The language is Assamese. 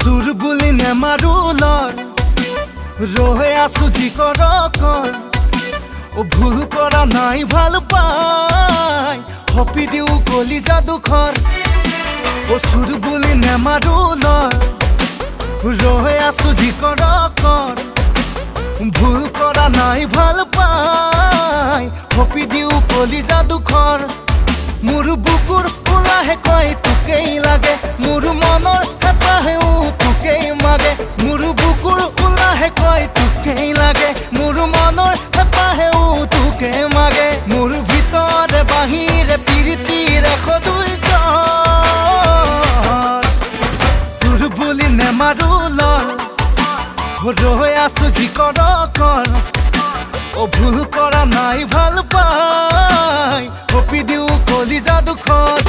চোৰ বুলি নেমাৰো লৰ ৰৈ আছো যি কৰ কৰ ভুল কৰা নাই ভাল পাই হপি দিও গলি যাদুখৰ চোৰ বুলি নেমাৰো লৰ ৰৈ আছো যি কৰ কৰ ভুল কৰা নাই ভাল পাই হপি দিও গলি যাদুখৰ মোৰ বুকুৰ ওলাহে কয় তোকেই লাগে মোৰ মনৰ হেঁপাহেও তোকেই মাগে মোৰ বুকুৰ ওলাহে কয় তোকেই লাগে মোৰ মনৰ হেঁপাহেও তোকে মাগে মোৰ ভিতৰে বাহিৰে প্ৰীতিৰ এশ দুইজন চোৰ বুলি নেমাৰো লৰ ৰৈ আছো যি কৰ কৰ ভুল কৰা নাই ভাল পাই হপি দিও কলি যাদুখৰ